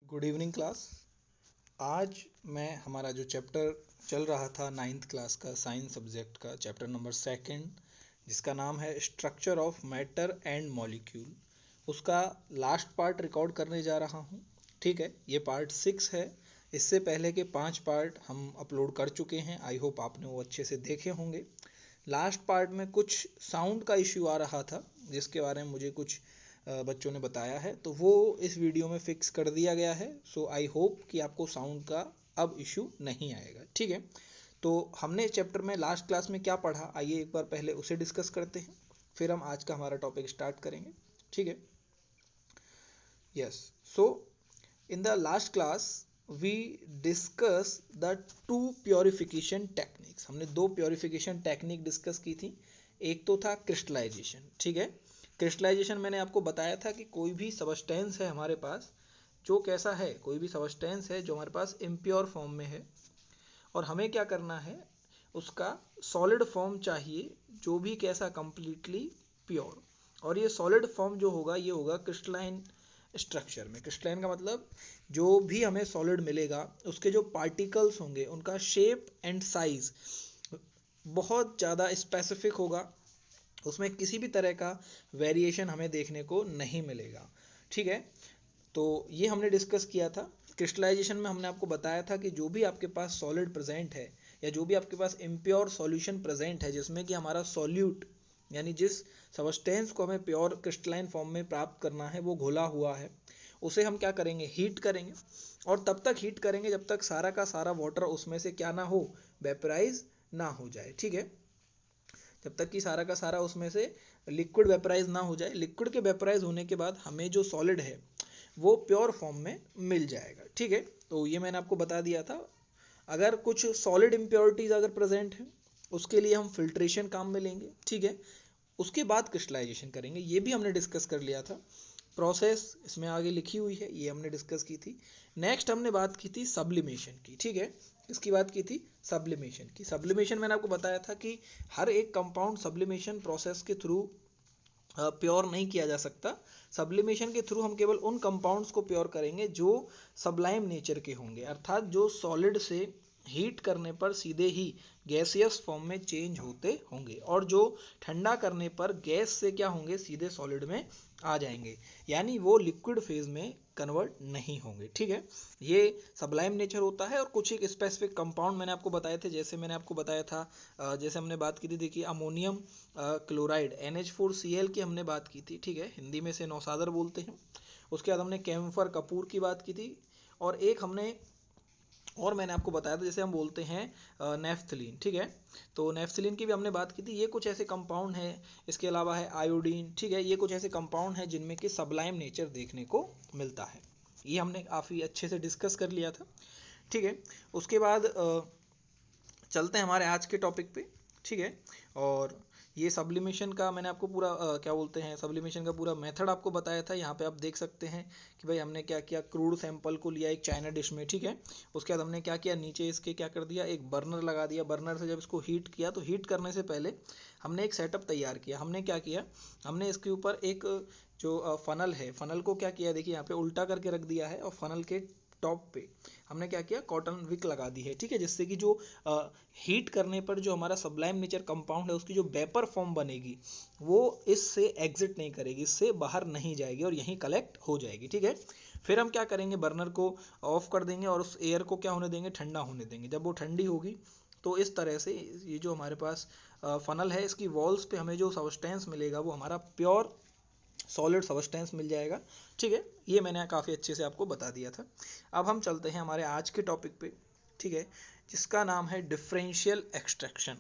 Good evening class. आज मैं हमारा जो चैप्टर चल रहा था 9th क्लास का साइंस सब्जेक्ट का चैप्टर नंबर 2 जिसका नाम है structure of matter and molecule, उसका लास्ट पार्ट रिकॉर्ड करने जा रहा हूँ। ठीक है, ये पार्ट 6 है। इससे पहले के 5 पार्ट हम अपलोड कर चुके हैं। आई होप आपने वो अच्छे से देखे होंगे। लास्ट पार्ट में कुछ साउंड का इश्यू आ रहा था जिसके बारे में मुझे कुछ बच्चों ने बताया है, तो वो इस वीडियो में फिक्स कर दिया गया है। सो आई होप कि आपको साउंड का अब इश्यू नहीं आएगा। ठीक है, तो हमने चैप्टर में लास्ट क्लास में क्या पढ़ा, आइए एक बार पहले उसे डिस्कस करते हैं, फिर हम आज का हमारा टॉपिक स्टार्ट करेंगे। ठीक है, yes. So in the last class we discuss the 2 purification techniques. हमने 2 प्योरिफिकेशन टेक्निक डिस्कस की थी। एक तो था क्रिस्टलाइजेशन। ठीक है, क्रिस्टलाइजेशन मैंने आपको बताया था कि कोई भी सबस्टेंस है हमारे पास जो कैसा है, कोई भी सबस्टेंस है जो हमारे पास इम्प्योर फॉर्म में है और हमें क्या करना है, उसका सॉलिड फॉर्म चाहिए जो भी कैसा कंप्लीटली प्योर। और ये सॉलिड फॉर्म जो होगा ये होगा क्रिस्टलाइन स्ट्रक्चर में। क्रिस्टलाइन का मतलब जो भी हमें सॉलिड मिलेगा उसके जो पार्टिकल्स होंगे उनका शेप एंड साइज बहुत ज़्यादा स्पेसिफिक होगा, उसमें किसी भी तरह का वेरिएशन हमें देखने को नहीं मिलेगा। ठीक है, तो ये हमने डिस्कस किया था। क्रिस्टलाइजेशन में हमने आपको बताया था कि जो भी आपके पास सॉलिड प्रेजेंट है या जो भी आपके पास इम्प्योर सॉल्यूशन प्रेजेंट है जिसमें कि हमारा सॉल्यूट यानी जिस सबस्टेंस को हमें प्योर क्रिस्टलाइन फॉर्म में प्राप्त करना है वो घुला हुआ है, उसे हम क्या करेंगे, हीट करेंगे। और तब तक हीट करेंगे जब तक सारा का सारा वाटर उसमें से क्या ना हो, वेपराइज ना हो जाए। ठीक है, जब तक कि सारा का सारा उसमें से लिक्विड वेपराइज ना हो जाए। लिक्विड के वेपराइज होने के बाद हमें जो सॉलिड है वो प्योर फॉर्म में मिल जाएगा। ठीक है, तो ये मैंने आपको बता दिया था। अगर कुछ सॉलिड इम्प्योरिटीज अगर प्रेजेंट है उसके लिए हम फिल्ट्रेशन काम में लेंगे। ठीक है, उसके बाद क्रिस्टलाइजेशन करेंगे, ये भी हमने डिस्कस कर लिया था। प्रोसेस इसमें आगे लिखी हुई है, ये हमने डिस्कस की थी। नेक्स्ट हमने बात की थी सब्लिमेशन की। ठीक है, इसकी बात की थी सब्लिमेशन की। सब्लिमेशन मैंने आपको बताया था कि हर एक कंपाउंड सब्लिमेशन प्रोसेस के थ्रू प्योर नहीं किया जा सकता। सब्लिमेशन के थ्रू हम केवल उन कंपाउंड्स को प्योर करेंगे जो सब्लाइम नेचर के होंगे, अर्थात जो सॉलिड से हीट करने पर सीधे ही गैसियस फॉर्म में चेंज होते होंगे और जो ठंडा करने पर गैस से क्या होंगे, सीधे सॉलिड में आ जाएंगे, यानी वो लिक्विड फेज में कन्वर्ट नहीं होंगे। ठीक है, ये सब्लाइम नेचर होता है। और कुछ एक स्पेसिफिक कंपाउंड मैंने आपको बताए थे, जैसे मैंने आपको बताया था, जैसे हमने बात की थी, देखिए अमोनियम क्लोराइड NH4Cl की हमने बात की थी। ठीक है, हिंदी में से नौसादर बोलते हैं। उसके बाद हमने कैम्फर कपूर की बात की थी और एक हमने और मैंने आपको बताया था जैसे हम बोलते हैं नेफ्थलीन। ठीक है, तो नेफ्थलीन की भी हमने बात की थी। ये कुछ ऐसे कंपाउंड हैं, इसके अलावा है आयोडीन। ठीक है, ये कुछ ऐसे कंपाउंड हैं जिनमें कि सब्लाइम नेचर देखने को मिलता है। ये हमने काफ़ी अच्छे से डिस्कस कर लिया था। ठीक है, उसके बाद चलते हैं हमारे आज के टॉपिक पे। ठीक है, और ये सब्लिमेशन का मैंने आपको पूरा क्या बोलते हैं, सब्लिमेशन का पूरा मेथड आपको बताया था। यहाँ पे आप देख सकते हैं कि भाई हमने क्या किया, क्रूड सैंपल को लिया एक चाइना डिश में। ठीक है, उसके बाद हमने क्या किया, नीचे इसके क्या कर दिया, एक बर्नर लगा दिया। बर्नर से जब इसको हीट किया तो हीट करने से पहले हमने एक सेटअप तैयार किया। हमने क्या किया, हमने इसके ऊपर एक जो फनल है, फनल को क्या किया, देखिए यहाँ पे उल्टा करके रख दिया है और फनल के टॉप पे हमने क्या किया, कॉटन विक लगा दी है। ठीक है, जिससे कि जो हीट करने पर जो हमारा सब्लाइम नेचर कंपाउंड है उसकी जो वेपर फॉर्म बनेगी वो इससे एग्जिट नहीं करेगी, इससे बाहर नहीं जाएगी और यहीं कलेक्ट हो जाएगी। ठीक है, फिर हम क्या करेंगे, बर्नर को ऑफ कर देंगे और उस एयर को क्या होने देंगे, ठंडा होने देंगे। जब वो ठंडी होगी तो इस तरह से ये जो हमारे पास फनल है इसकी वॉल्स पे हमें जो सबस्टेंस मिलेगा वो हमारा प्योर सॉलिड सबस्टेंस मिल जाएगा। ठीक है, ये मैंने काफ़ी अच्छे से आपको बता दिया था। अब हम चलते हैं हमारे आज के टॉपिक पे। ठीक है, जिसका नाम है डिफरेंशियल एक्सट्रैक्शन।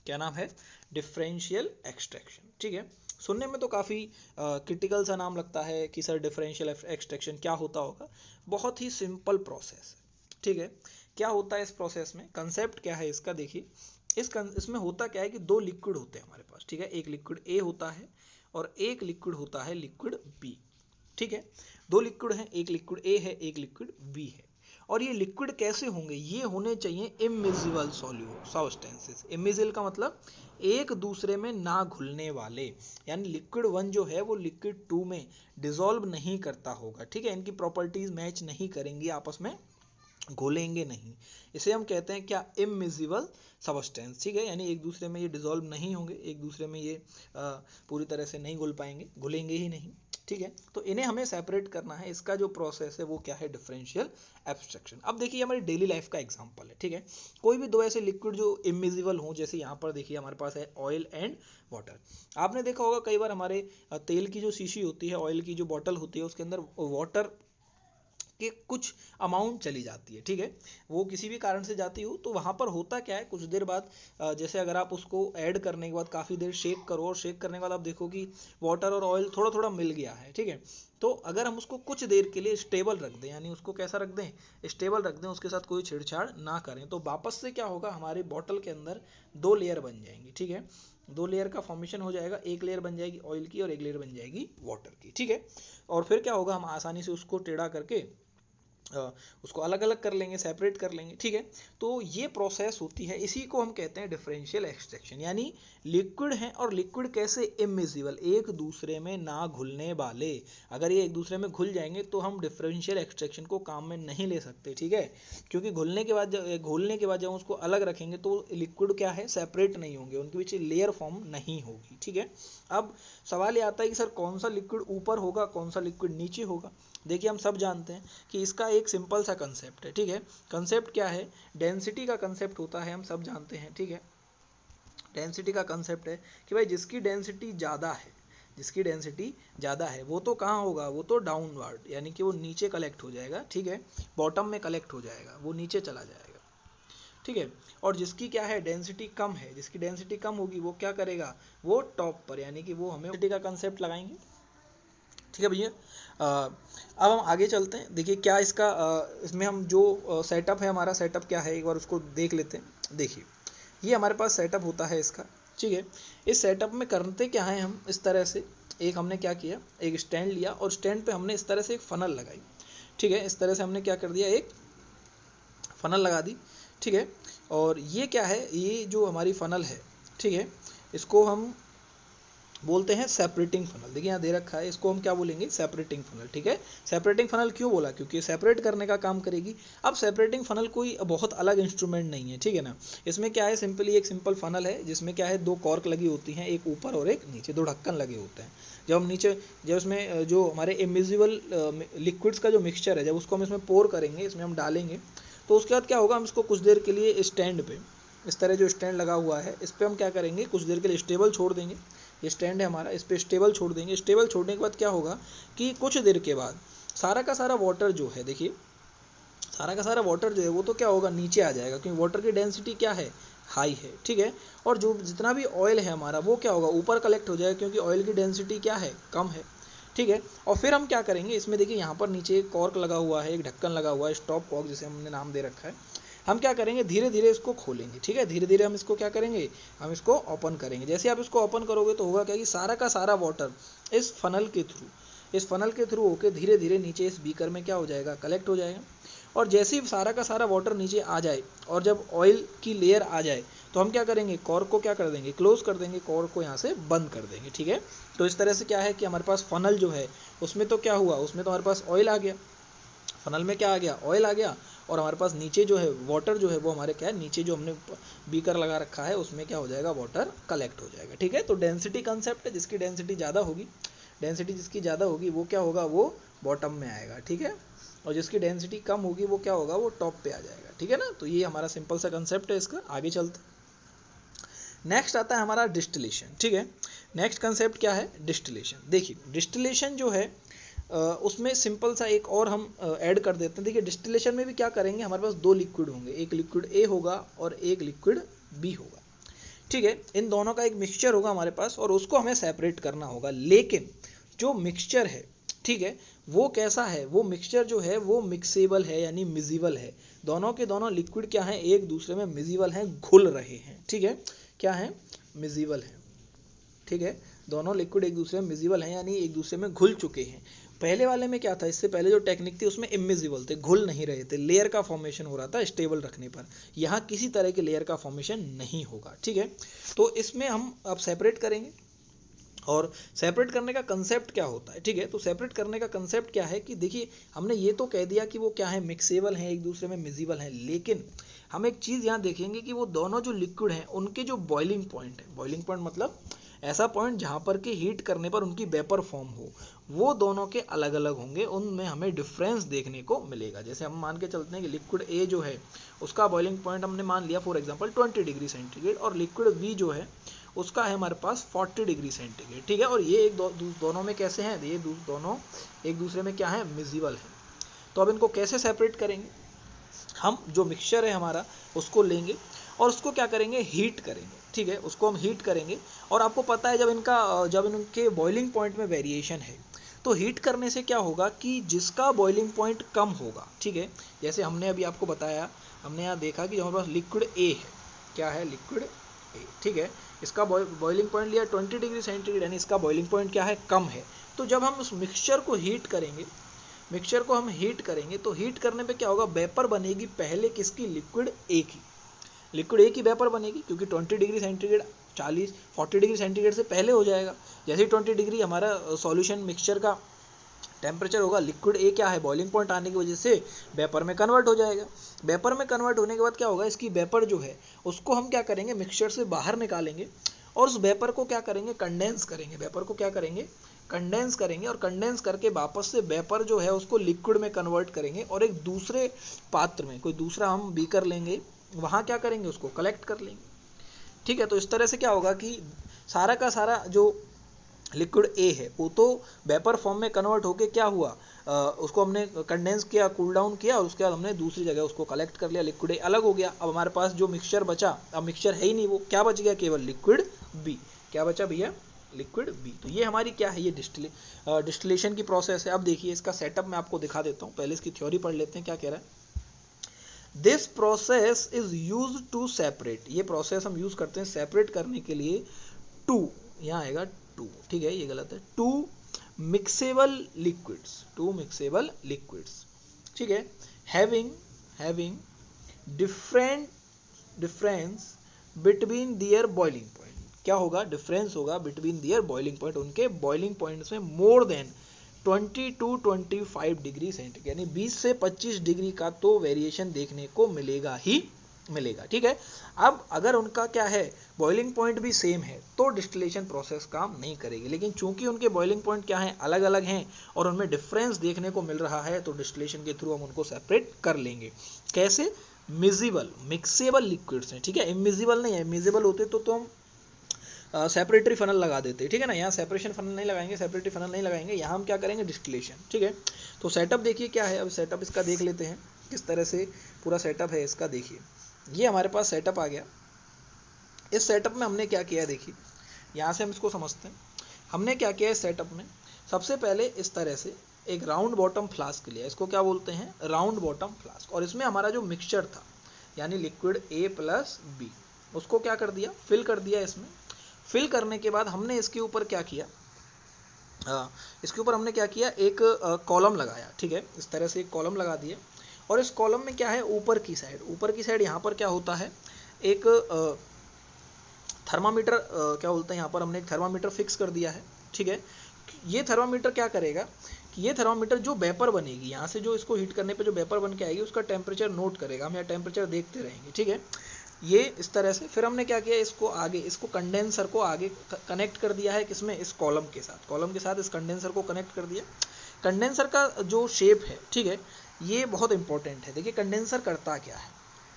क्या नाम है, डिफरेंशियल एक्सट्रैक्शन। ठीक है, सुनने में तो काफ़ी क्रिटिकल सा नाम लगता है कि सर डिफरेंशियल एक्सट्रैक्शन क्या होता होगा। बहुत ही सिंपल प्रोसेस है। ठीक है, क्या होता है इस प्रोसेस में, कंसेप्ट क्या है इसका, देखिए इसमें होता क्या है कि 2 लिक्विड होते हैं हमारे पास। ठीक है, एक लिक्विड ए होता है और एक लिक्विड होता है लिक्विड बी। ठीक है, 2 लिक्विड हैं, एक लिक्विड ए है, एक लिक्विड बी है। और ये लिक्विड कैसे होंगे, ये होने चाहिए इमिजिबल सब्सटेंसेस। इमिजिबल का मतलब एक दूसरे में ना घुलने वाले, यानी लिक्विड 1 जो है वो लिक्विड 2 में डिसॉल्व नहीं करता होगा, ठीक है, इनकी प्रॉपर्टीज मैच नहीं करेंगी, आपस में घुलेंगे नहीं, इसे हम कहते हैं क्या, इमिजिबल सबस्टेंस, ठीक है, यानी एक दूसरे में ये डिसॉल्व नहीं होंगे, एक दूसरे में ये पूरी तरह से नहीं घुल पाएंगे, घुलेंगे ही नहीं, ठीक है। तो इन्हें हमें सेपरेट करना है, इसका जो प्रोसेस है वो क्या है, डिफरेंशियल एब्स्ट्रैक्शन। अब देखिए हमारी डेली लाइफ का एग्जांपल है, ठीक है, कोई भी दो ऐसे लिक्विड जो इमिजिबल हों, जैसे यहाँ पर देखिए हमारे पास है ऑयल एंड वाटर। आपने देखा होगा कई बार हमारे तेल की जो शीशी होती है, ऑयल की जो बॉटल होती है, उसके अंदर वाटर कि कुछ अमाउंट चली जाती है, ठीक है, वो किसी भी कारण से जाती हो, तो वहाँ पर होता क्या है, कुछ देर बाद जैसे अगर आप उसको ऐड करने के बाद काफ़ी देर शेक करो, और शेक करने के बाद आप देखो कि वाटर और ऑयल थोड़ा थोड़ा मिल गया है, ठीक है, तो अगर हम उसको कुछ देर के लिए स्टेबल रख दें, यानी उसको कैसा रख दें, स्टेबल रख दें, उसके साथ कोई छेड़छाड़ ना करें, तो वापस से क्या होगा, हमारे बॉटल के अंदर 2 लेयर बन जाएंगी, ठीक है, 2 लेयर का फॉर्मेशन हो जाएगा, एक लेयर बन जाएगी ऑयल की और एक लेयर बन जाएगी वाटर की, ठीक है। और फिर क्या होगा, हम आसानी से उसको टेढ़ा करके उसको अलग अलग कर लेंगे, सेपरेट कर लेंगे, ठीक है। तो ये प्रोसेस होती है, इसी को हम कहते हैं डिफरेंशियल एक्सट्रैक्शन, यानी लिक्विड है और लिक्विड कैसे, इमिजिबल, एक दूसरे में ना घुलने वाले, अगर ये एक दूसरे में घुल जाएंगे तो हम डिफरेंशियल एक्सट्रैक्शन को काम में नहीं ले सकते, ठीक है, क्योंकि घुलने के बाद जब उसको अलग रखेंगे तो लिक्विड क्या है, सेपरेट नहीं होंगे, उनके बीच लेयर फॉर्म नहीं होगी, ठीक है। अब सवाल ये आता है कि सर कौन सा लिक्विड ऊपर होगा, कौन सा लिक्विड नीचे होगा। देखिए हम सब जानते हैं कि इसका एक सिंपल सा कंसेप्ट है, ठीक है, कंसेप्ट क्या है, डेंसिटी का कंसेप्ट होता है, हम सब जानते हैं, ठीक है, डेंसिटी का कंसेप्ट है कि भाई जिसकी डेंसिटी ज़्यादा है, जिसकी डेंसिटी ज़्यादा है वो तो कहाँ होगा, वो तो डाउनवर्ड, यानी कि वो नीचे कलेक्ट हो जाएगा, ठीक है, बॉटम में कलेक्ट हो जाएगा, वो नीचे चला जाएगा, ठीक है। और जिसकी क्या है, डेंसिटी कम है, जिसकी डेंसिटी कम होगी वो क्या करेगा, वो टॉप पर, यानी कि वो हमें डेंसिटी का कंसेप्ट लगाएंगे, ठीक है भैया। अब हम आगे चलते हैं, देखिए क्या इसका इसमें हम जो सेटअप है, हमारा सेटअप क्या है, एक बार उसको देख लेते हैं। देखिए ये हमारे पास सेटअप होता है इसका, ठीक है, इस सेटअप में करते क्या है, हम इस तरह से एक हमने क्या किया, एक स्टैंड लिया और स्टैंड पे हमने इस तरह से एक फनल लगाई, ठीक है, इस तरह से हमने क्या कर दिया, एक फनल लगा दी, ठीक है। और ये क्या है, ये जो हमारी फनल है, ठीक है, इसको हम बोलते हैं सेपरेटिंग फनल। देखिए यहाँ दे रखा है, इसको हम क्या बोलेंगे, सेपरेटिंग फनल, ठीक है। सेपरेटिंग फनल क्यों बोला, क्योंकि सेपरेट करने का काम करेगी। अब सेपरेटिंग फनल कोई बहुत अलग इंस्ट्रूमेंट नहीं है, ठीक है ना, इसमें क्या है, सिंपली एक सिंपल फनल है जिसमें क्या है, 2 कॉर्क लगी होती हैं, एक ऊपर और एक नीचे, 2 ढक्कन लगे होते हैं। जब हम नीचे, जब उसमें जो हमारे इमिजिबल लिक्विड्स का जो मिक्सचर है, जब उसको हम इसमें पोर करेंगे, इसमें हम डालेंगे, तो उसके बाद क्या होगा, हम इसको कुछ देर के लिए स्टैंड पे, इस तरह जो स्टैंड लगा हुआ है इस पर हम क्या करेंगे, कुछ देर के लिए स्टेबल छोड़ देंगे, ये स्टैंड है हमारा, इस पे स्टेबल छोड़ देंगे। स्टेबल छोड़ने के बाद क्या होगा कि कुछ देर के बाद सारा का सारा वाटर जो है, देखिए सारा का सारा वाटर जो है वो तो क्या होगा, नीचे आ जाएगा, क्योंकि वाटर की डेंसिटी क्या है, हाई है, ठीक है। और जो जितना भी ऑयल है हमारा वो क्या होगा, ऊपर कलेक्ट हो जाएगा, क्योंकि ऑयल की डेंसिटी क्या है, कम है, ठीक है। और फिर हम क्या करेंगे, इसमें देखिए यहाँ पर नीचे एक कॉर्क लगा हुआ है, एक ढक्कन लगा हुआ है, स्टॉप कॉर्क जिसे हमने नाम दे रखा है। हम क्या करेंगे, धीरे धीरे इसको खोलेंगे, ठीक है, धीरे धीरे हम इसको क्या करेंगे, हम इसको ओपन करेंगे। जैसे आप इसको ओपन करोगे तो होगा क्या कि सारा का सारा वाटर इस फनल के थ्रू होकर धीरे धीरे नीचे इस बीकर में क्या हो जाएगा, कलेक्ट हो जाएगा। और जैसे ही सारा का सारा वाटर नीचे आ जाए और जब ऑयल की लेयर आ जाए तो हम क्या करेंगे, कॉर्क को क्या कर देंगे, क्लोज कर देंगे, कॉर्क को यहाँ से बंद कर देंगे, ठीक है। तो इस तरह से क्या है कि हमारे पास फनल जो है उसमें तो क्या हुआ, उसमें तो हमारे पास ऑयल आ गया, फनल में क्या आ गया, ऑयल आ गया, और हमारे पास नीचे जो है वाटर जो है वो हमारे क्या है, नीचे जो हमने बीकर लगा रखा है उसमें क्या हो जाएगा, वाटर कलेक्ट हो जाएगा, ठीक है। तो डेंसिटी कंसेप्ट है, जिसकी डेंसिटी ज़्यादा होगी, डेंसिटी जिसकी ज़्यादा होगी वो क्या होगा, वो बॉटम में आएगा, ठीक है, और जिसकी डेंसिटी कम होगी वो क्या होगा, वो टॉप पे आ जाएगा, ठीक है ना। तो ये हमारा सिंपल सा कंसेप्ट है इसका। आगे चलते, नेक्स्ट आता है हमारा डिस्टिलेशन, ठीक है। नेक्स्ट कंसेप्ट क्या है, डिस्टिलेशन। देखिए डिस्टिलेशन जो है उसमें सिंपल सा एक और हम ऐड कर देते हैं। देखिए डिस्टिलेशन में भी क्या करेंगे, हमारे पास 2 लिक्विड होंगे, एक लिक्विड ए होगा और एक लिक्विड बी होगा, ठीक है। इन दोनों का एक मिक्सचर होगा हमारे पास और उसको हमें सेपरेट करना होगा। लेकिन जो मिक्सचर है, ठीक है, वो कैसा है, वो मिक्सचर जो है वो मिक्सेबल है, यानी मिजिबल है। दोनों के दोनों लिक्विड क्या है, एक दूसरे में मिजिबल हैं, घुल रहे हैं, ठीक है, क्या है, मिजिबल है, ठीक है, दोनों लिक्विड एक दूसरे में मिजिबल हैं, यानी एक दूसरे में घुल चुके हैं। पहले वाले में क्या था, इससे पहले जो टेक्निक थी उसमें इमिजिबल थे, घुल नहीं रहे थे, लेयर का फॉर्मेशन हो रहा था स्टेबल रखने पर। यहाँ किसी तरह के लेयर का फॉर्मेशन नहीं होगा, ठीक है। तो इसमें हम अब सेपरेट करेंगे, और सेपरेट करने का कंसेप्ट क्या होता है, ठीक है। तो सेपरेट करने का कंसेप्ट क्या है कि देखिए, हमने ये तो कह दिया कि वो क्या है, मिक्सेबल हैं, एक दूसरे में मिजिबल हैं, लेकिन हम एक चीज़ यहाँ देखेंगे कि वो दोनों जो लिक्विड हैं उनके जो बॉइलिंग पॉइंट है, बॉइलिंग पॉइंट मतलब ऐसा पॉइंट जहाँ पर कि हीट करने पर उनकी वेपर फॉर्म हो, वो दोनों के अलग अलग होंगे, उनमें हमें डिफरेंस देखने को मिलेगा। जैसे हम मान के चलते हैं कि लिक्विड ए जो है उसका बॉइलिंग पॉइंट हमने मान लिया फॉर एग्जांपल 20 डिग्री सेंटीग्रेड, और लिक्विड बी जो है उसका है हमारे पास 40 डिग्री सेंटीग्रेड, ठीक है। और ये एक दोनों में कैसे हैं, ये दोनों एक दूसरे में क्या है, मिजिबल है। तो अब इनको कैसे सेपरेट करेंगे, हम जो मिक्सचर है हमारा उसको लेंगे और उसको क्या करेंगे, हीट करेंगे, ठीक है। उसको हम हीट करेंगे, और आपको पता है जब इनके बॉइलिंग पॉइंट में वेरिएशन है, तो हीट करने से क्या होगा कि जिसका बॉइलिंग पॉइंट कम होगा, ठीक है। जैसे हमने अभी आपको बताया, हमने यहाँ देखा कि हमारे पास लिक्विड ए है, क्या है, लिक्विड ए, ठीक है। इसका बॉइलिंग पॉइंट लिया 20 डिग्री सेंटीग्रेड, यानी इसका बॉइलिंग पॉइंट क्या है, कम है। तो जब हम उस मिक्सचर को हीट करेंगे, तो हीट करने पे क्या होगा, वेपर बनेगी पहले किसकी, लिक्विड ए की, लिक्विड ए की वेपर बनेगी, क्योंकि 20 डिग्री सेंटीग्रेड 40 डिग्री सेंटीग्रेड से पहले हो जाएगा। जैसे ही 20 डिग्री हमारा सॉल्यूशन मिक्सचर का टेम्परेचर होगा, लिक्विड ए क्या है, बॉइलिंग पॉइंट आने की वजह से वेपर में कन्वर्ट हो जाएगा। वेपर में कन्वर्ट होने के बाद क्या होगा, इसकी वेपर जो है उसको हम क्या करेंगे, मिक्सचर से बाहर निकालेंगे, और उस वेपर को क्या करेंगे, कंडेंस करेंगे, वेपर को क्या करेंगे, कंडेंस करेंगे, और कंडेंस करके वापस से वेपर जो है उसको लिक्विड में कन्वर्ट करेंगे, और एक दूसरे पात्र में, कोई दूसरा हम बीकर लेंगे, वहाँ क्या करेंगे, उसको कलेक्ट कर लेंगे, ठीक है। तो इस तरह से क्या होगा कि सारा का सारा जो लिक्विड ए है वो तो वेपर फॉर्म में कन्वर्ट होके क्या हुआ, उसको हमने कंडेंस किया, कूल डाउन किया, और उसके बाद हमने दूसरी जगह उसको कलेक्ट कर लिया, लिक्विड ए अलग हो गया। अब हमारे पास जो मिक्सचर बचा, अब मिक्सचर है ही नहीं, वो क्या बच गया, केवल लिक्विड बी। क्या बचा भैया, लिक्विड बी। तो ये हमारी क्या है, ये डिस्टिलेशन की प्रोसेस है। अब देखिए इसका सेटअप मैं आपको दिखा देता हूँ, पहले इसकी थ्योरी पढ़ लेते हैं क्या कह रहा है। This process is use to separate, ये प्रोसेस हम यूज करते हैं सेपरेट करने के लिए, टू, यहाँ आएगा टू, ठीक है, ये गलत है, टू मिक्सेबल लिक्विड्स, ठीक है, having difference between their boiling point. क्या होगा, डिफरेंस होगा बिटवीन दियर बॉइलिंग पॉइंट, उनके बॉइलिंग पॉइंट्स में more than 20 to 25 degree centigrade, यानी 20 से 25 डिग्री का तो वेरिएशन देखने को मिलेगा ही मिलेगा, ठीक है। अब अगर उनका क्या है, बॉइलिंग पॉइंट भी सेम है, तो डिस्टिलेशन प्रोसेस काम नहीं करेगी, लेकिन चूंकि उनके बॉइलिंग पॉइंट क्या है, अलग अलग हैं, और उनमें डिफरेंस देखने को मिल रहा है, तो डिस्टिलेशन के थ्रू हम उनको सेपरेट कर लेंगे। कैसे, मिक्सेबल लिक्विड्स हैं, ठीक है, इमिजिबल नहीं है, इमिजिबल होते तो हम सेपरेटरी फनल लगा देते, ठीक है ना। यहाँ सेपरेशन फनल नहीं लगाएंगे, सेपरेटरी फनल नहीं लगाएंगे, यहाँ हम क्या करेंगे, डिस्टिलेशन, ठीक है। तो सेटअप देखिए क्या है, अब सेटअप इसका देख लेते हैं किस तरह से पूरा सेटअप है इसका। देखिए ये हमारे पास सेटअप आ गया। इस सेटअप में हमने क्या किया, देखिए यहाँ से हम इसको समझते हैं। हमने क्या किया इस सेटअप में, सबसे पहले इस तरह से एक राउंड बॉटम फ्लास्क लिया, इसको क्या बोलते हैं, राउंड बॉटम फ्लास्क, और इसमें हमारा जो मिक्सचर था यानी लिक्विड ए प्लस बी, उसको क्या कर दिया, फिल कर दिया। इसमें फिल करने के बाद हमने इसके ऊपर क्या किया, इसके ऊपर हमने क्या किया, एक कॉलम लगाया, ठीक है, इस तरह से एक कॉलम लगा दिया। और इस कॉलम में क्या है, ऊपर की साइड यहाँ पर क्या होता है, एक थर्मामीटर, क्या बोलते हैं, यहाँ पर हमने एक थर्मामीटर फिक्स कर दिया है, ठीक है। ये थर्मामीटर क्या करेगा कि ये थर्मामीटर जो वेपर बनेगी यहाँ से, जो इसको हीट करने पे जो वेपर बन के आएगी, उसका टेम्परेचर नोट करेगा, हम यहाँ टेम्परेचर देखते रहेंगे, ठीक है। ये इस तरह से फिर हमने क्या किया, इसको कंडेंसर को आगे कनेक्ट कर दिया है, किसमें, इस कॉलम के साथ इस कंडेंसर को कनेक्ट कर दिया। कंडेंसर का जो शेप है, ठीक है, ये बहुत इंपॉर्टेंट है। देखिए कंडेंसर करता क्या है,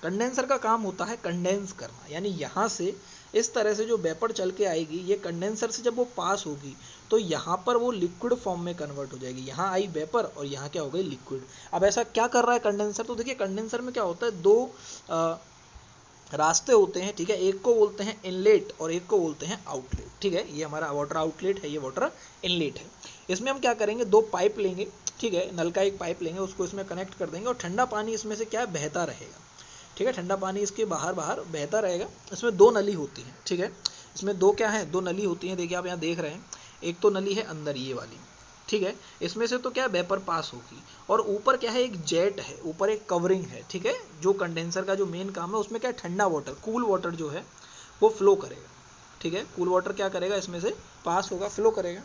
कंडेंसर का काम होता है कंडेंस करना, यानी यहाँ से इस तरह से जो वेपर चल के आएगी, ये कंडेंसर से जब वो पास होगी तो यहाँ पर वो लिक्विड फॉर्म में कन्वर्ट हो जाएगी। यहाँ आई वेपर और यहाँ क्या हो गई, लिक्विड। अब ऐसा क्या कर रहा है कंडेंसर, तो देखिए कंडेंसर में क्या होता है, दो रास्ते होते हैं, ठीक है, एक को बोलते हैं इनलेट और एक को बोलते हैं आउटलेट, ठीक है। ये हमारा वाटर आउटलेट है, ये वाटर इनलेट है। इसमें हम क्या करेंगे, दो पाइप लेंगे, ठीक है, नल का एक पाइप लेंगे, उसको इसमें कनेक्ट कर देंगे, और ठंडा पानी इसमें से क्या बहता रहेगा, ठीक है, ठंडा पानी इसके बाहर बहता रहेगा। इसमें दो नली होती हैं, ठीक है, इसमें दो क्या है, दो नली होती हैं। देखिए आप यहाँ देख रहे हैं, एक तो नली है अंदर ये वाली, ठीक है। इसमें से तो क्या है, वेपर पास होगी, और ऊपर क्या है, एक जेट है, ऊपर एक कवरिंग है, ठीक है। जो कंडेंसर का जो मेन काम है उसमें क्या है, ठंडा वाटर, कूल वाटर जो है वो फ्लो करेगा, ठीक है। कूल वाटर क्या करेगा, इसमें से पास होगा, फ्लो करेगा।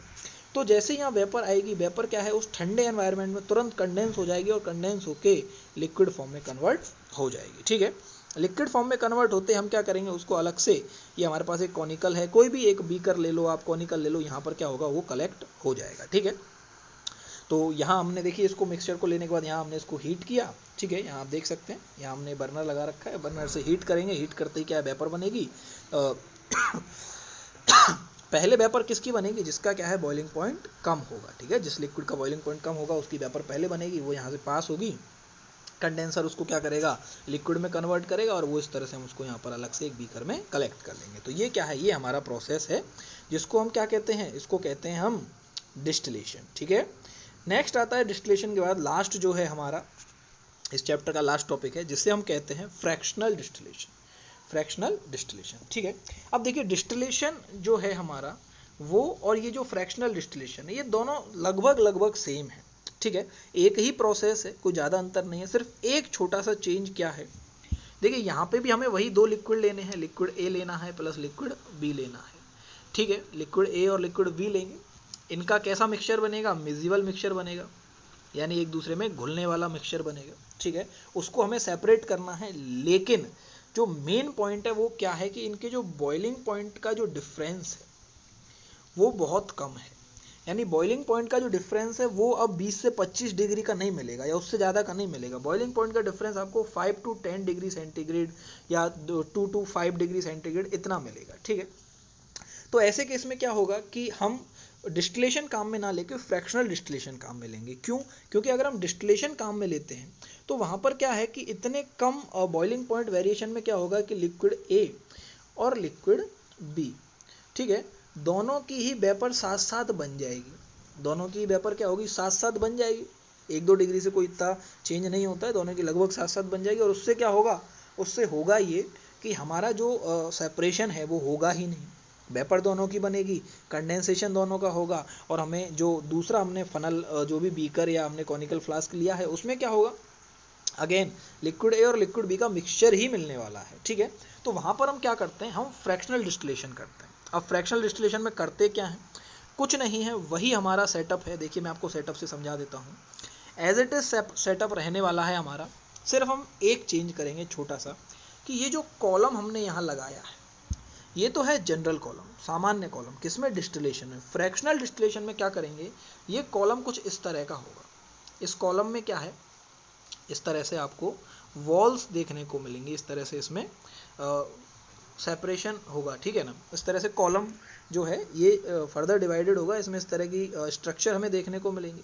तो जैसे यहाँ वेपर आएगी, वेपर क्या है, उस ठंडे एनवायरनमेंट में तुरंत कंडेंस हो जाएगी और कंडेंस होके लिक्विड फॉर्म में कन्वर्ट हो जाएगी, ठीक है। लिक्विड फॉर्म में कन्वर्ट होते हम क्या करेंगे, उसको अलग से, ये हमारे पास एक कॉनिकल है, कोई भी एक बीकर ले लो आप, कॉनिकल ले लो, यहाँ पर क्या होगा, वो कलेक्ट हो जाएगा, ठीक है। तो यहाँ हमने देखिए इसको मिक्सचर को लेने के बाद यहाँ हमने इसको हीट किया, ठीक है। यहाँ आप देख सकते हैं, यहाँ हमने बर्नर लगा रखा है, बर्नर से हीट करेंगे, हीट करते ही क्या है, वेपर बनेगी। पहले वेपर किसकी बनेगी, जिसका क्या है, बॉइलिंग पॉइंट कम होगा, ठीक है। जिस लिक्विड का बॉइलिंग पॉइंट कम होगा उसकी वेपर पहले बनेगी, वो यहाँ से पास होगी, कंडेंसर उसको क्या करेगा, लिक्विड में कन्वर्ट करेगा, और वो इस तरह से हम उसको यहाँ पर अलग से एक बीकर में कलेक्ट कर लेंगे। तो ये क्या है, ये हमारा प्रोसेस है, जिसको हम क्या कहते हैं, इसको कहते हैं हम डिस्टिलेशन, ठीक है। नेक्स्ट आता है डिस्टिलेशन के बाद लास्ट जो है हमारा इस चैप्टर का लास्ट टॉपिक है, जिससे हम कहते हैं फ्रैक्शनल डिस्टिलेशन। फ्रैक्शनल डिस्टिलेशन, ठीक है। अब देखिए डिस्टिलेशन जो है हमारा वो, और ये जो फ्रैक्शनल डिस्टिलेशन है, ये दोनों लगभग सेम है, ठीक है। एक ही प्रोसेस है, कोई ज़्यादा अंतर नहीं है, सिर्फ एक छोटा सा चेंज क्या है, देखिए यहाँ पे भी हमें वही दो लिक्विड लेने हैं, लिक्विड ए लेना है प्लस लिक्विड बी लेना है, ठीक है। लिक्विड ए और लिक्विड बी लेंगे, इनका कैसा मिक्सचर बनेगा, मिक्सिबल मिक्सचर बनेगा, यानी एक दूसरे में घुलने वाला मिक्सचर बनेगा, ठीक है। उसको हमें सेपरेट करना है, लेकिन जो मेन पॉइंट है वो क्या है कि इनके जो बॉइलिंग पॉइंट का जो डिफरेंस है वो बहुत कम है, यानी बॉइलिंग पॉइंट का जो डिफरेंस है वो अब 20 से 25 डिग्री का नहीं मिलेगा, या उससे ज़्यादा का नहीं मिलेगा। बॉइलिंग पॉइंट का डिफरेंस आपको 5 to 10 डिग्री सेंटीग्रेड या 2 to 5 डिग्री सेंटीग्रेड इतना मिलेगा, ठीक है। तो ऐसे केस में क्या होगा कि हम डिस्टिलेशन काम में ना लेके फ्रैक्शनल डिस्टिलेशन काम में लेंगे। क्यों? क्योंकि अगर हम डिस्टिलेशन काम में लेते हैं तो वहाँ पर क्या है कि इतने कम बॉइलिंग पॉइंट वेरिएशन में क्या होगा कि लिक्विड ए और लिक्विड बी, ठीक है, दोनों की ही वेपर साथ साथ बन जाएगी, दोनों की वेपर क्या होगी, साथ साथ बन जाएगी, 1-2 डिग्री से कोई इतना चेंज नहीं होता है, दोनों की लगभग साथ साथ बन जाएगी। और उससे क्या होगा, उससे होगा ये कि हमारा जो सेपरेशन है वो होगा ही नहीं, वेपर दोनों की बनेगी, कंडेंसेशन दोनों का होगा, और हमें जो दूसरा हमने फनल जो भी बीकर या हमने कॉनिकल फ्लास्क लिया है उसमें क्या होगा, अगेन लिक्विड ए और लिक्विड बी का मिक्सचर ही मिलने वाला है, ठीक है। तो वहाँ पर हम क्या करते हैं, हम फ्रैक्शनल डिस्टिलेशन करते हैं। अब फ्रैक्शनल डिस्टिलेशन में करते क्या हैं, कुछ नहीं है, वही हमारा सेटअप है। देखिए मैं आपको सेटअप से समझा देता हूँ। एज इट इज सेटअप रहने वाला है हमारा, सिर्फ हम एक चेंज करेंगे छोटा सा, कि ये जो कॉलम हमने यहाँ लगाया है ये तो है जनरल कॉलम, सामान्य कॉलम, किसमें, डिस्टिलेशन में। फ्रैक्शनल डिस्टिलेशन में क्या करेंगे, ये कॉलम कुछ इस तरह का होगा। इस कॉलम में क्या है, इस तरह से आपको वॉल्स देखने को मिलेंगी, इस तरह से इसमें सेपरेशन होगा, ठीक है ना। इस तरह से कॉलम जो है ये फर्दर डिवाइडेड होगा, इसमें इस तरह की स्ट्रक्चर हमें देखने को मिलेंगे,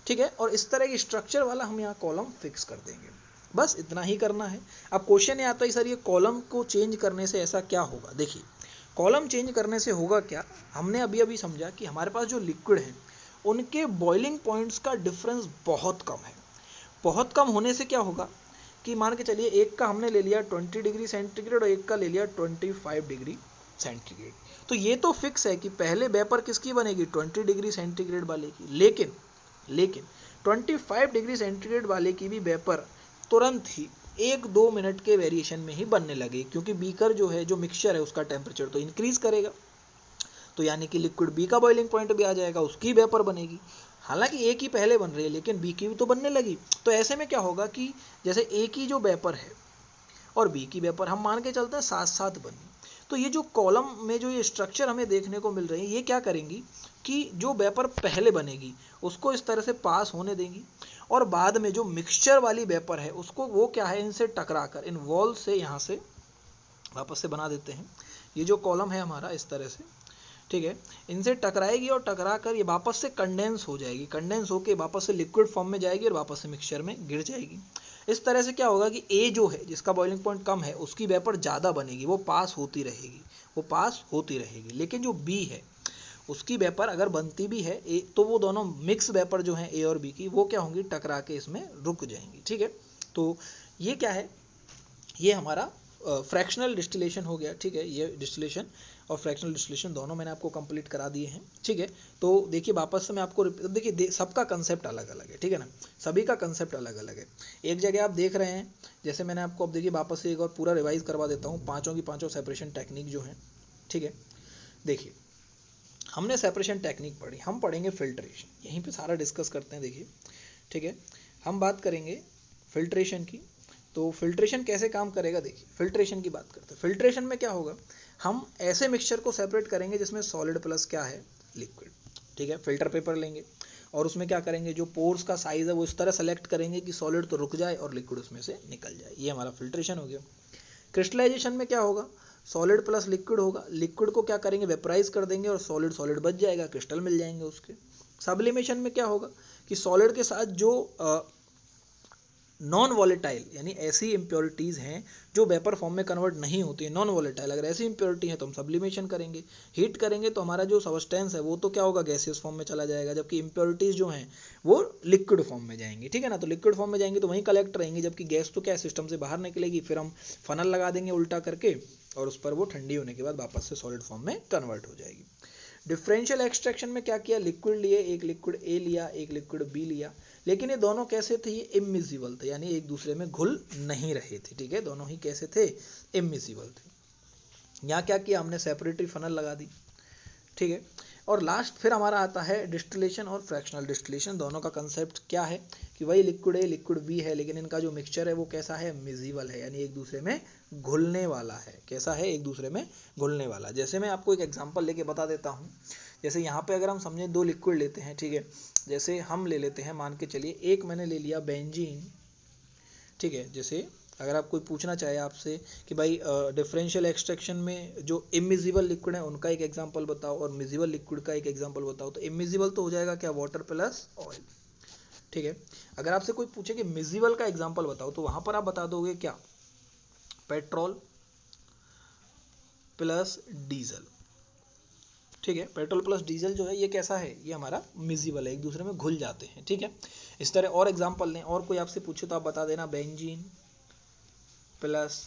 ठीक है। और इस तरह की स्ट्रक्चर वाला हम यहाँ कॉलम फिक्स कर देंगे, बस इतना ही करना है। अब क्वेश्चन ये आता है सर ये कॉलम को चेंज करने से ऐसा क्या होगा। देखिए कॉलम चेंज करने से होगा क्या, हमने अभी अभी समझा कि हमारे पास जो लिक्विड है उनके बॉइलिंग पॉइंट्स का डिफरेंस बहुत कम है। बहुत कम होने से क्या होगा कि मान के चलिए एक का हमने ले लिया 20 डिग्री सेंटीग्रेड और एक का ले लिया 25 डिग्री सेंटीग्रेड, तो ये तो फिक्स है कि पहले वेपर किसकी बनेगी, 20 डिग्री सेंटीग्रेड वाले की, लेकिन 25 डिग्री सेंटीग्रेड वाले की भी वेपर तुरंत ही 1-2 मिनट के वेरिएशन में ही बनने लगे, क्योंकि बीकर जो है, जो मिक्सचर है, उसका टेम्परेचर तो इंक्रीज करेगा, तो यानी कि लिक्विड बी का बॉइलिंग पॉइंट भी आ जाएगा, उसकी वेपर बनेगी। हालांकि ए की पहले बन रही है लेकिन बी की भी तो बनने लगी। तो ऐसे में क्या होगा कि जैसे ए की जो वेपर है और बी की वेपर हम मान के चलते हैं साथ साथ बनी, तो ये जो कॉलम में जो ये स्ट्रक्चर हमें देखने को मिल रही है, ये क्या करेंगी कि जो वेपर पहले बनेगी उसको इस तरह से पास होने देंगी, और बाद में जो मिक्सचर वाली वेपर है उसको वो क्या है, इनसे टकरा कर, इन वॉल से यहाँ से वापस से बना देते हैं। ये जो कॉलम है हमारा इस तरह से, ठीक है, इनसे टकराएगी और टकरा कर ये वापस से कंडेंस हो जाएगी, कंडेंस होकर वापस से लिक्विड फॉर्म में जाएगी और वापस से मिक्सचर में गिर जाएगी। इस तरह से क्या होगा कि ए जो है, जिसका बॉइलिंग पॉइंट कम है, उसकी वेपर ज़्यादा बनेगी, वो पास होती रहेगी, लेकिन जो बी है उसकी वेपर अगर बनती भी है ए, तो वो दोनों मिक्स वेपर जो हैं ए और बी की, वो क्या होंगी, टकरा के इसमें रुक जाएंगी, ठीक है। तो ये क्या है, ये हमारा फ्रैक्शनल डिस्टिलेशन हो गया, ठीक है, ये डिस्टिलेशन और फ्रैक्शनल डिस्टिलेशन दोनों मैंने आपको कंप्लीट करा दिए हैं, ठीक है। तो देखिए वापस से मैं आपको देखिए सबका कंसेप्ट अलग अलग है, ठीक है ना, सभी का कंसेप्ट अलग अलग है। एक जगह आप देख रहे हैं, जैसे मैंने आपको अब देखिए वापस से एक और पूरा रिवाइज करवा देता हूँ, पाँचों की पाँचों सेपरेशन टेक्निक जो है, ठीक है। देखिए हमने सेपरेशन टेक्निक पढ़ी, हम पढ़ेंगे फिल्ट्रेशन, यहीं पे सारा डिस्कस करते हैं। देखिए ठीक है, हम बात करेंगे फिल्ट्रेशन की। तो फिल्ट्रेशन कैसे काम करेगा, देखिए फिल्ट्रेशन की बात करते हैं। फिल्ट्रेशन में क्या होगा, हम ऐसे मिक्सचर को सेपरेट करेंगे जिसमें सॉलिड प्लस क्या है, लिक्विड, ठीक है। फिल्टर पेपर लेंगे और उसमें क्या करेंगे, जो पोर्स का साइज है वो इस तरह सेलेक्ट करेंगे कि सॉलिड तो रुक जाए और लिक्विड उसमें से निकल जाए, ये हमारा फिल्ट्रेशन हो गया। क्रिस्टलाइजेशन में क्या होगा, सॉलिड प्लस लिक्विड होगा, लिक्विड को क्या करेंगे, वेपराइज कर देंगे और सॉलिड सॉलिड बच जाएगा, क्रिस्टल मिल जाएंगे उसके। सब्लिमेशन में क्या होगा कि सॉलिड के साथ जो नॉन वॉलेटाइल यानी ऐसी इम्प्योरिटीज़ हैं जो वेपर फॉर्म में कन्वर्ट नहीं होती है, नॉन वॉलेटाइल, अगर ऐसी इम्प्योरिटी है तो हम सब्लिमेशन करेंगे, हीट करेंगे तो हमारा जो सब्सटेंस है वो तो क्या होगा, गैसियस फॉर्म में चला जाएगा, जबकि इम्प्योरिटीज़ जो हैं वो लिक्विड फॉर्म में जाएंगी, ठीक है ना। तो लिक्विड फॉर्म में जाएंगी तो वहीं कलेक्ट रहेंगी, जबकि गैस तो क्या सिस्टम से बाहर निकलेगी, फिर हम फनल लगा देंगे उल्टा करके और उस पर वो ठंडी होने के बाद वापस से सॉलिड फॉर्म में कन्वर्ट हो जाएगी। डिफरेंशियल एक्सट्रैक्शन में क्या किया, लिक्विड लिए, एक लिक्विड ए लिया, एक लिक्विड बी लिया, लेकिन ये दोनों कैसे थे, ये इमिजिबल थे, यानी एक दूसरे में घुल नहीं रहे थे, ठीक है। दोनों ही कैसे थे, इमिजिबल थे। यहाँ क्या किया हमने, सेपरेटरी फनल लगा दी, ठीक है। और लास्ट फिर हमारा आता है डिस्टिलेशन और फ्रैक्शनल डिस्टिलेशन। दोनों का कंसेप्ट क्या है कि वही लिक्विड ए लिक्विड बी है, लेकिन इनका जो मिक्सचर है वो कैसा है, मिजिबल है, यानी एक दूसरे में घुलने वाला है। कैसा है, एक दूसरे में घुलने वाला। जैसे मैं आपको एक एग्जांपल लेके बता देता हूँ, जैसे यहाँ पे अगर हम समझें दो लिक्विड लेते हैं, ठीक है, जैसे हम ले लेते हैं, मान के चलिए एक मैंने ले लिया बेंजीन, ठीक है। जैसे अगर आप कोई पूछना चाहे आपसे कि भाई डिफरेंशियल एक्सट्रैक्शन में जो इमिजिबल लिक्विड है उनका एक एग्जांपल बताओ और मिजिबल लिक्विड का एक एग्जांपल बताओ, तो इमिजिबल तो हो जाएगा क्या, वाटर प्लस ऑयल, ठीक है। अगर आपसे कोई पूछे कि मिजिबल का एग्जांपल बताओ तो वहां पर आप बता दोगे क्या, पेट्रोल प्लस डीजल, ठीक है। पेट्रोल प्लस डीजल जो है ये कैसा है, ये हमारा मिजिबल है, एक दूसरे में घुल जाते हैं, ठीक है। इस तरह और एग्जांपल लें, और कोई आपसे पूछे तो आप बता देना बेंजीन प्लस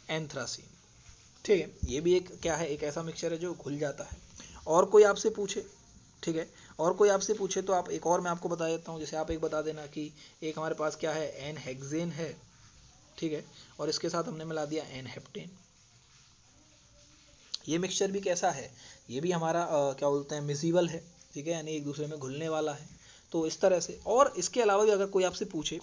एंथ्रासीन, ठीक है। ये भी एक क्या है, एक ऐसा मिक्सचर है जो घुल जाता है। और कोई आपसे पूछे, ठीक है, और कोई आपसे पूछे तो आप एक और मैं आपको बता देता हूँ, जैसे आप एक बता देना कि एक हमारे पास क्या है, एन हेक्सेन है, ठीक है, और इसके साथ हमने मिला दिया एन हेप्टेन। ये मिक्सचर भी कैसा है, ये भी हमारा क्या बोलते हैं, मिजिबल है, ठीक है, यानी एक दूसरे में घुलने वाला है। तो इस तरह से, और इसके अलावा भी अगर कोई आपसे पूछे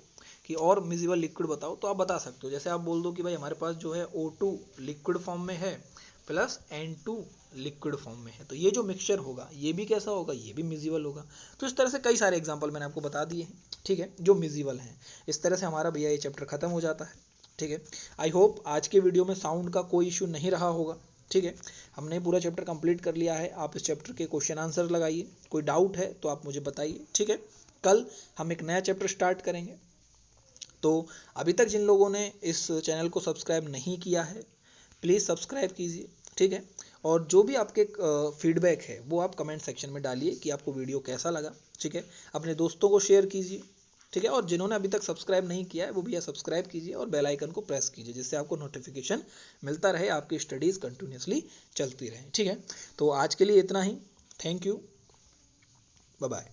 कि और मिजिबल लिक्विड बताओ तो आप बता सकते हो। जैसे आप बोल दो कि भाई हमारे पास जो है O2 लिक्विड फॉर्म में है प्लस N2 लिक्विड फॉर्म में है, तो ये जो मिक्सचर होगा ये भी कैसा होगा, ये भी मिजिबल होगा। तो इस तरह से कई सारे एग्जाम्पल मैंने आपको बता दिए हैं, ठीक है, जो मिजिबल हैं। इस तरह से हमारा भैया ये चैप्टर खत्म हो जाता है, ठीक है। आई होप आज के वीडियो में साउंड का कोई इशू नहीं रहा होगा, ठीक है। हमने पूरा चैप्टर कंप्लीट कर लिया है। आप इस चैप्टर के क्वेश्चन आंसर लगाइए, कोई डाउट है तो आप मुझे बताइए, ठीक है। कल हम एक नया चैप्टर स्टार्ट करेंगे। तो अभी तक जिन लोगों ने इस चैनल को सब्सक्राइब नहीं किया है प्लीज़ सब्सक्राइब कीजिए, ठीक है। और जो भी आपके फीडबैक है वो आप कमेंट सेक्शन में डालिए कि आपको वीडियो कैसा लगा, ठीक है। अपने दोस्तों को शेयर कीजिए, ठीक है। और जिन्होंने अभी तक सब्सक्राइब नहीं किया है वो भी सब्सक्राइब कीजिए और बेल आइकन को प्रेस कीजिए, जिससे आपको नोटिफिकेशन मिलता रहे, आपकी स्टडीज़ कंटिन्यूसली चलती रहे, ठीक है। तो आज के लिए इतना ही, थैंक यू, बाय बाय।